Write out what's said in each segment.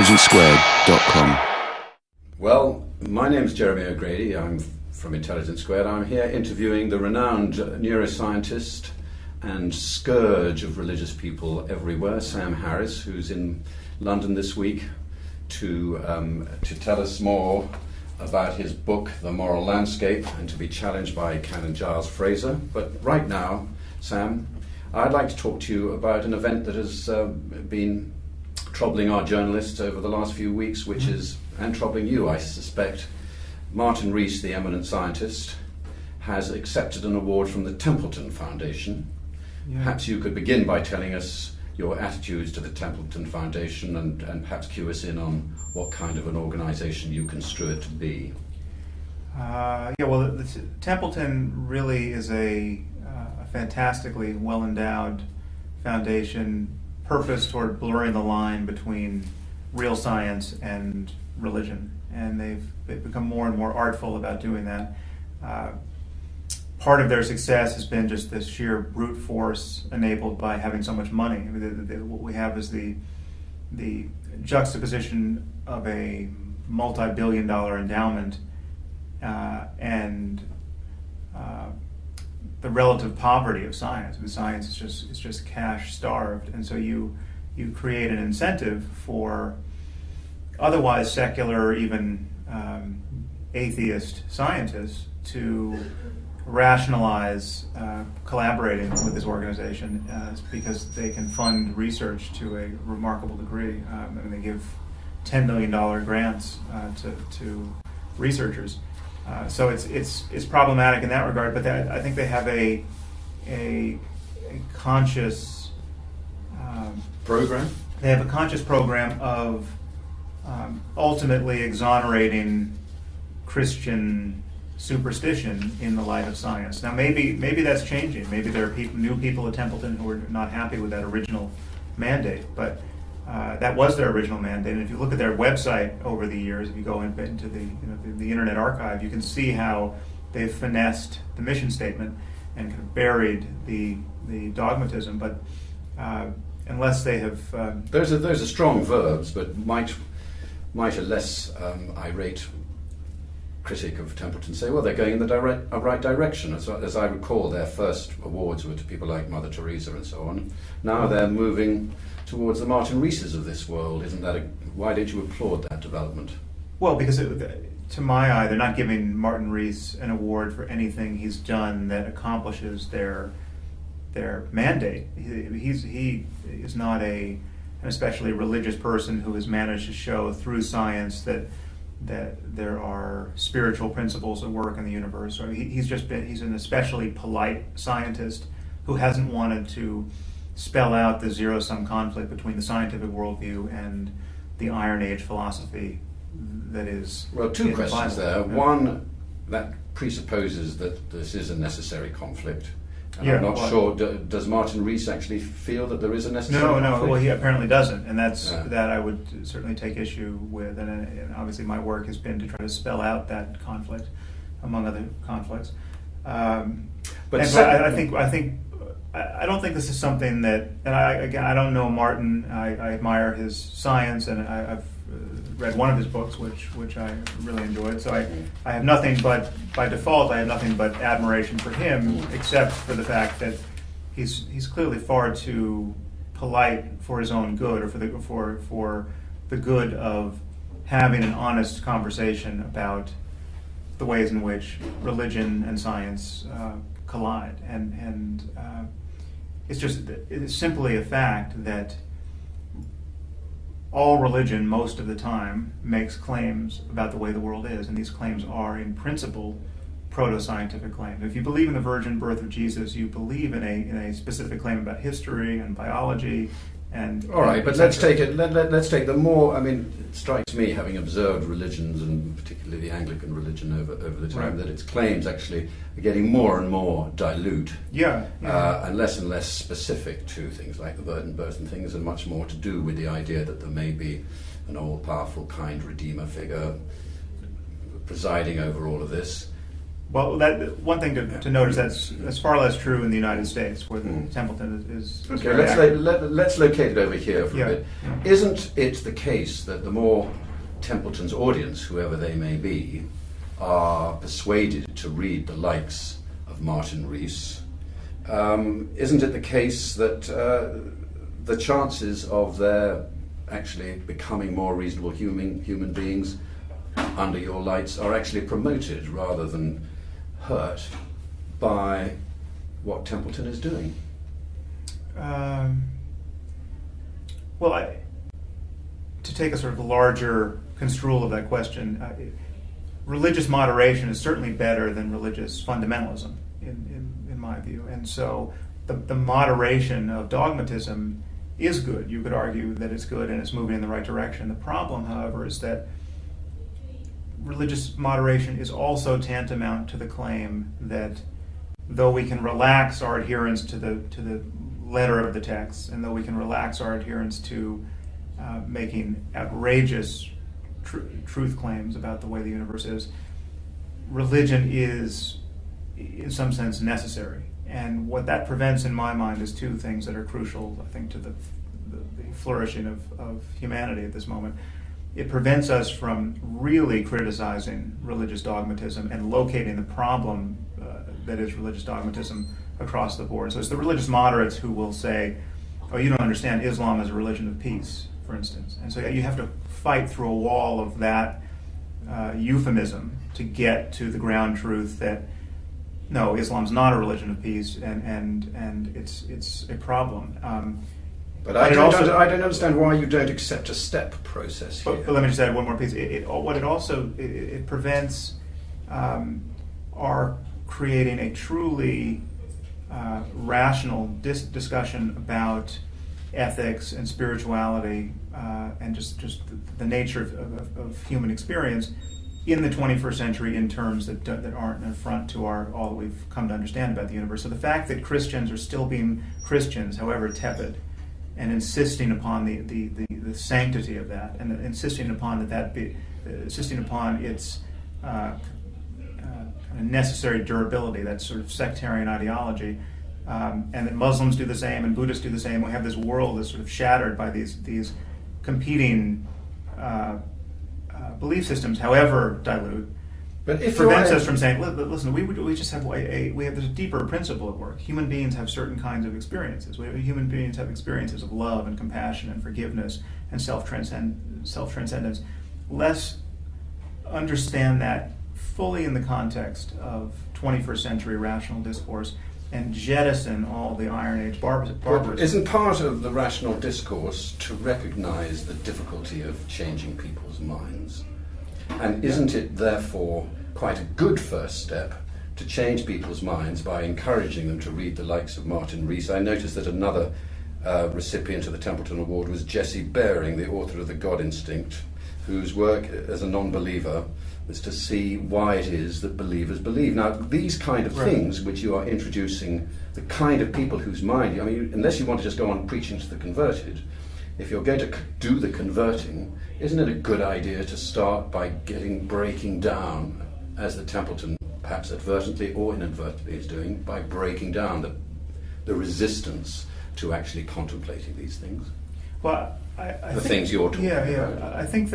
intelligencesquared.com. Well, my name's Jeremy O'Grady. I'm from Intelligence Squared. I'm here interviewing the renowned neuroscientist and scourge of religious people everywhere, Sam Harris, who's in London this week to tell us more about his book, The Moral Landscape, and to be challenged by Canon Giles Fraser. But right now, Sam, I'd like to talk to you about an event that has been troubling our journalists over the last few weeks, which is, and troubling you, I suspect. Martin Rees, the eminent scientist, has accepted an award from the Templeton Foundation. Yeah. Perhaps you could begin by telling us your attitudes to the Templeton Foundation and perhaps cue us in on what kind of an organization you construe it to be. The Templeton really is a fantastically well-endowed foundation purposed toward blurring the line between real science and religion, and they've become more and more artful about doing that. Part of their success has been just this sheer brute force enabled by having so much money. I mean, what we have is the juxtaposition of a multi-billion-dollar endowment and the relative poverty of science. I mean, science is just cash-starved, and so you create an incentive for otherwise secular, or even atheist scientists to rationalize collaborating with this organization because they can fund research to a remarkable degree. And they give $10 million grants to researchers. So it's problematic in that regard. But I think they have a conscious program. They have a conscious program of ultimately exonerating Christian superstition in the light of science. Now, maybe that's changing. Maybe there are new people at Templeton who are not happy with that original mandate, but that was their original mandate. And if you look at their website over the years, if you go into the Internet Archive, you can see how they've finessed the mission statement and kind of buried the dogmatism. But unless they have, those are strong verbs, but might a less irate critic of Templeton say, well, they're going in the right direction. As I recall, their first awards were to people like Mother Teresa and so on. Now they're moving towards the Martin Reeses of this world. Why don't you applaud that development? Well, because to my eye, they're not giving Martin Rees an award for anything he's done that accomplishes their mandate. He is not an especially religious person who has managed to show through science that there are spiritual principles at work in the universe. So he's an especially polite scientist who hasn't wanted to spell out the zero-sum conflict between the scientific worldview and the Iron Age philosophy that is. Well, two questions there. Yeah. One, that presupposes that this is a necessary conflict. And I'm not sure, does Martin Rees actually feel that there is a necessary conflict? Well, he apparently doesn't, and that I would certainly take issue with, and obviously my work has been to try to spell out that conflict, among other conflicts. I don't think this is something that, and I don't know Martin. I admire his science, and I've read one of his books, which I really enjoyed. So I have nothing but, by default, I have nothing but admiration for him, except for the fact that he's clearly far too polite for his own good, or for the good of having an honest conversation about the ways in which religion and science collide. And it's simply a fact that all religion, most of the time, makes claims about the way the world is, and these claims are, in principle, proto-scientific claims. If you believe in the virgin birth of Jesus, you believe in a specific claim about history and biology. And all right, but let's take it. Let's take the more. I mean, it strikes me, having observed religions, and particularly the Anglican religion over the time, that its claims actually are getting more and more dilute. And less specific to things like the virgin birth and things, and much more to do with the idea that there may be an all-powerful, kind Redeemer figure presiding over all of this. Well, that one thing to note is that's far less true in the United States, where Templeton is Okay, very active. let's locate it over here for Yeah. a bit. Isn't it the case that the more Templeton's audience, whoever they may be, are persuaded to read the likes of Martin Rees, isn't it the case that the chances of their actually becoming more reasonable human beings under your lights are actually promoted rather than hurt by what Templeton is doing? Well, to take a sort of larger construal of that question, religious moderation is certainly better than religious fundamentalism, in my view. And so the moderation of dogmatism is good. You could argue that it's good and it's moving in the right direction. The problem, however, is that religious moderation is also tantamount to the claim that though we can relax our adherence to the letter of the text, and though we can relax our adherence to making outrageous truth claims about the way the universe is, religion is in some sense necessary. And what that prevents in my mind is two things that are crucial, I think, to the flourishing of humanity at this moment. It prevents us from really criticizing religious dogmatism and locating the problem that is religious dogmatism across the board. So it's the religious moderates who will say, oh, you don't understand, Islam is a religion of peace, for instance. And so you have to fight through a wall of that euphemism to get to the ground truth that, no, Islam's not a religion of peace, and it's a problem. But I don't understand why you don't accept a step process here. But let me just add one more piece. It prevents our creating a truly rational discussion about ethics and spirituality and just the nature of human experience in the 21st century in terms that aren't an affront to all that we've come to understand about the universe. So the fact that Christians are still being Christians, however tepid, and insisting upon the sanctity of that, and insisting upon its necessary durability, that sort of sectarian ideology, and that Muslims do the same and Buddhists do the same. We have this world that's sort of shattered by these competing belief systems, however dilute. But it prevents us from saying, listen, we just have there's a deeper principle at work. Human beings have certain kinds of experiences. Human beings have experiences of love and compassion and forgiveness and self-transcendence. Let's understand that fully in the context of 21st century rational discourse and jettison all the Iron Age barbarism. Isn't part of the rational discourse to recognize the difficulty of changing people's minds? And isn't it therefore quite a good first step to change people's minds by encouraging them to read the likes of Martin Rees? I noticed that another recipient of the Templeton Award was Jesse Baring, the author of The God Instinct, whose work as a non-believer was to see why it is that believers believe. Now, these kind of things which you are introducing, the kind of people whose mind, I mean, unless you want to just go on preaching to the converted, if you're going to do the converting, isn't it a good idea to start by breaking down, as the Templeton perhaps advertently or inadvertently is doing, by breaking down the resistance to actually contemplating these things? Well, I think things you're talking about. I think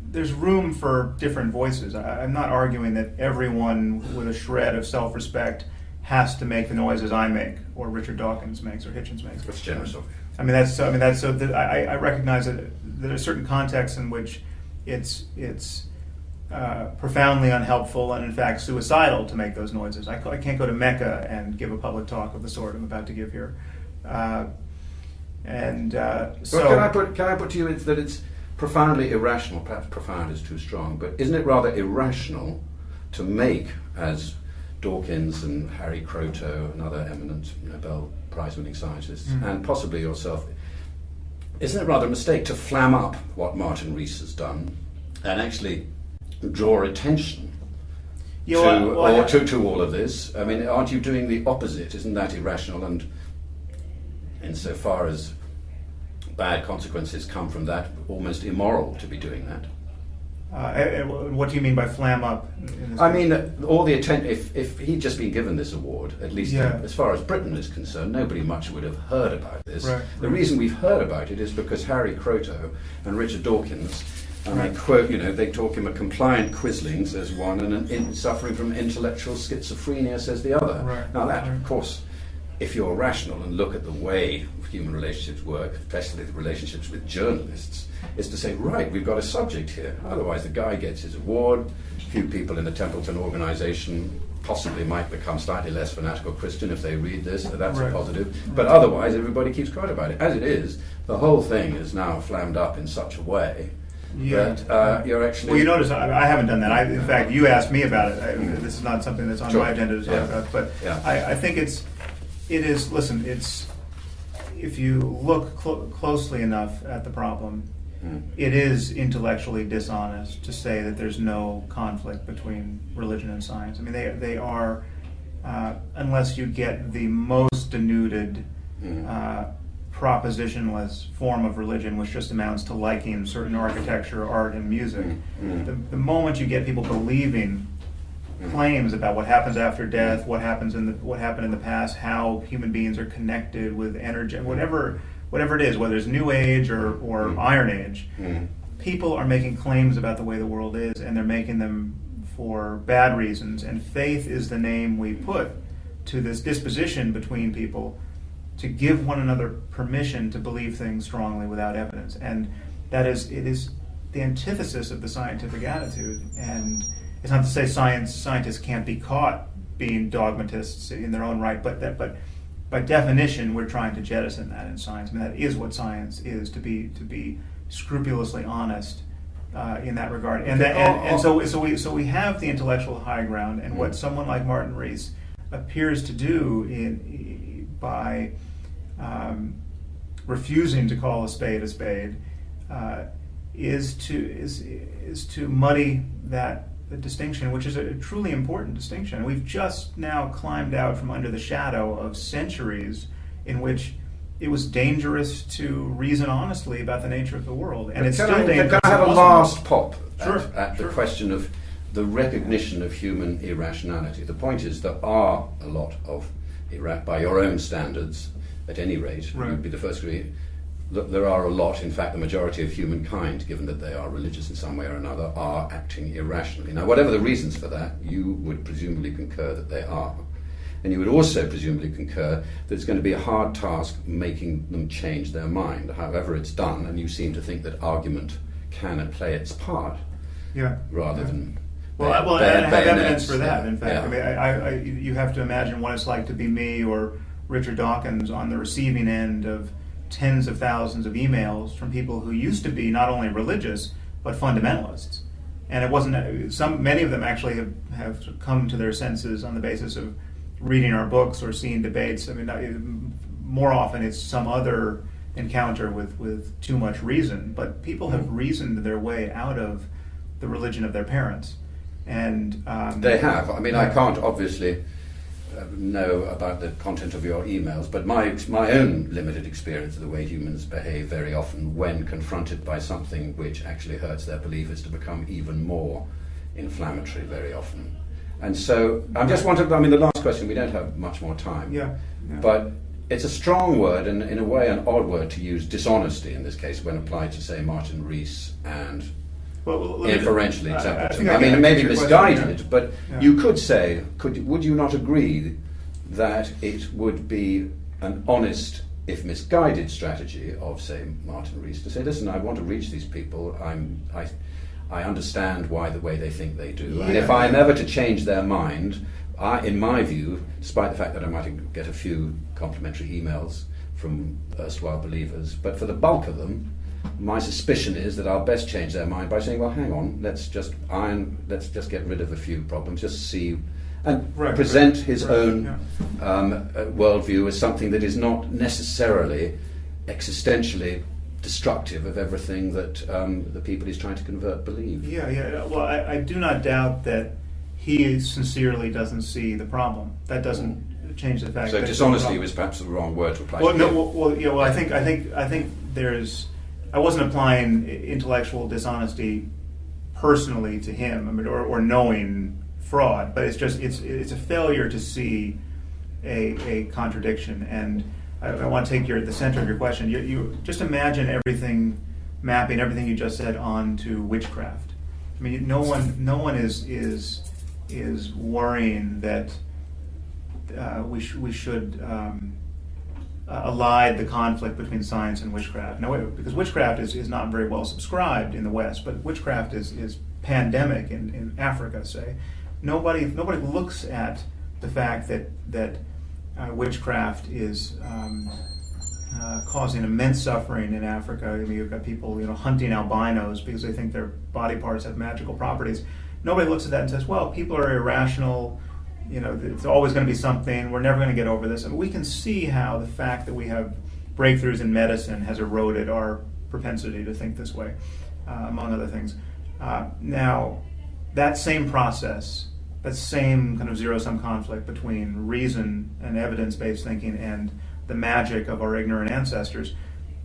there's room for different voices. I'm not arguing that everyone with a shred of self-respect has to make the noises I make, or Richard Dawkins makes, or Hitchens makes. That's generous of you. I recognize that there are certain contexts in which it's profoundly unhelpful and in fact suicidal to make those noises. I can't go to Mecca and give a public talk of the sort I'm about to give here. So can I put to you that it's profoundly irrational? Perhaps profound is too strong, but isn't it rather irrational to make, as Dawkins and Harry Kroto and other eminent Nobel Prize-winning scientists, and possibly yourself, isn't it rather a mistake to flam up what Martin Rees has done and actually draw attention to all of this? I mean, aren't you doing the opposite? Isn't that irrational? And insofar as bad consequences come from that, almost immoral to be doing that? What do you mean by flam up? I mean, all the attention. If he'd just been given this award, at least as far as Britain is concerned, nobody much would have heard about this. The reason we've heard about it is because Harry Croto and Richard Dawkins, they quote, they talk him a compliant quisling, says one, and suffering from intellectual schizophrenia, says the other. Now that, of course, if you're rational and look at the way human relationships work, especially the relationships with journalists, is to say, right, we've got a subject here. Otherwise, the guy gets his award. A few people in the Templeton organisation possibly might become slightly less fanatical Christian if they read this, so that's a positive. But otherwise, everybody keeps quiet about it. As it is, the whole thing is now flammed up in such a way that you're actually... Well, you notice I haven't done that. In fact, you asked me about it. This is not something that's on my agenda to talk about. But I think it is, listen, if you look closely enough at the problem, it is intellectually dishonest to say that there's no conflict between religion and science. I mean, they are, unless you get the most denuded, propositionless form of religion, which just amounts to liking certain architecture, art, and music. The moment you get people believing claims about what happens after death, what happened in the past, how human beings are connected with energy, whatever it is, whether it's New Age or Iron Age, people are making claims about the way the world is, and they're making them for bad reasons. And faith is the name we put to this disposition between people to give one another permission to believe things strongly without evidence. And it is the antithesis of the scientific attitude. And it's not to say scientists can't be caught being dogmatists in their own right, but by definition, we're trying to jettison that in science. I mean, that is what science is, to be scrupulously honest in that regard. So we have the intellectual high ground, and what someone like Martin Rees appears to do by refusing to call a spade is to muddy the distinction, which is a truly important distinction. We've just now climbed out from under the shadow of centuries in which it was dangerous to reason honestly about the nature of the world, and it's still dangerous. Can I have a last pop at the question of the recognition of human irrationality? The point is there are a lot of by your own standards, at any rate, you'd be the first to agree. There are a lot, in fact, the majority of humankind, given that they are religious in some way or another, are acting irrationally. Now, whatever the reasons for that, you would presumably concur that they are. And you would also presumably concur that it's going to be a hard task making them change their mind, however it's done, and you seem to think that argument can play its part, rather than... I have evidence for that, in fact. I mean, you have to imagine what it's like to be me or Richard Dawkins on the receiving end of tens of thousands of emails from people who used to be not only religious but fundamentalists, and it wasn't many of them actually have come to their senses on the basis of reading our books or seeing debates. I mean, more often it's some other encounter with too much reason, but people have reasoned their way out of the religion of their parents, and they have. I mean, I can't obviously know about the content of your emails, but my own limited experience of the way humans behave very often when confronted by something which actually hurts their belief is to become even more inflammatory very often. And so I just wanted, I mean, the last question, we don't have much more time, but it's a strong word and in a way an odd word to use, dishonesty in this case, when applied to, say, Martin Rees and inferentially Templeton. I mean, it may be misguided, but you could say, would you not agree that it would be an honest, if misguided, strategy of, say, Martin Rees to say, listen, I want to reach these people, I understand why the way they think they do, and if I am ever to change their mind, in my view, despite the fact that I might get a few complimentary emails from erstwhile believers, but for the bulk of them, my suspicion is that I'll best change their mind by saying, well, hang on, let's just get rid of a few problems, just see, and present his own worldview as something that is not necessarily existentially destructive of everything that the people he's trying to convert believe. Well, I do not doubt that he sincerely doesn't see the problem. That doesn't change the fact. So that dishonesty was perhaps the wrong word to apply. I think there's. I wasn't applying intellectual dishonesty personally to him, I mean, or knowing fraud, but it's a failure to see a contradiction. And I want to take the center of your question. You just imagine mapping everything you just said onto witchcraft. I mean, no one is worrying that we should allied the conflict between science and witchcraft. No, because witchcraft is not very well subscribed in the West, but witchcraft is pandemic in Africa, say. Nobody looks at the fact that witchcraft is causing immense suffering in Africa. I mean, you've got people hunting albinos because they think their body parts have magical properties. Nobody looks at that and says, well, people are irrational. It's always going to be something. We're never going to get over this. I mean, we can see how the fact that we have breakthroughs in medicine has eroded our propensity to think this way, among other things. Now, that same process, that same kind of zero-sum conflict between reason and evidence-based thinking and the magic of our ignorant ancestors,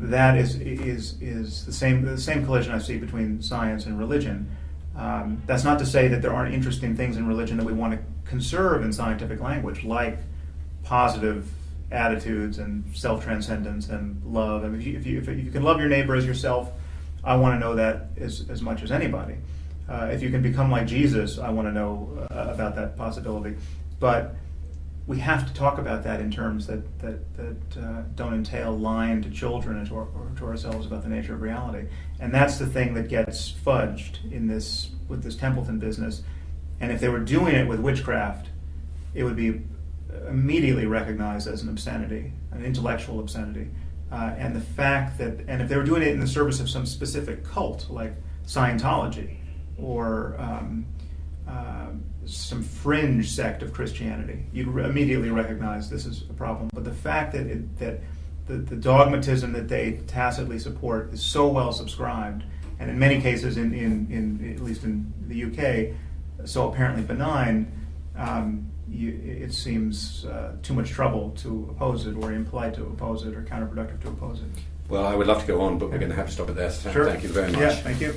that is the same collision I see between science and religion. That's not to say that there aren't interesting things in religion that we want to conserve in scientific language, like positive attitudes and self-transcendence and love. I mean, if you can love your neighbor as yourself, I want to know that as much as anybody. If you can become like Jesus, I want to know about that possibility. But we have to talk about that in terms that don't entail lying to children or to ourselves about the nature of reality. And that's the thing that gets fudged with this Templeton business. And if they were doing it with witchcraft, it would be immediately recognized as an obscenity, an intellectual obscenity. And the fact and if they were doing it in the service of some specific cult, like Scientology, or some fringe sect of Christianity, you'd immediately recognize this is a problem. But the fact that the dogmatism that they tacitly support is so well subscribed, and in many cases, in at least in the UK, so apparently benign, it seems too much trouble to oppose it, or impolite to oppose it, or counterproductive to oppose it. Well, I would love to go on, but we're going to have to stop it there. So Sure. Thank you very much. Yeah, thank you.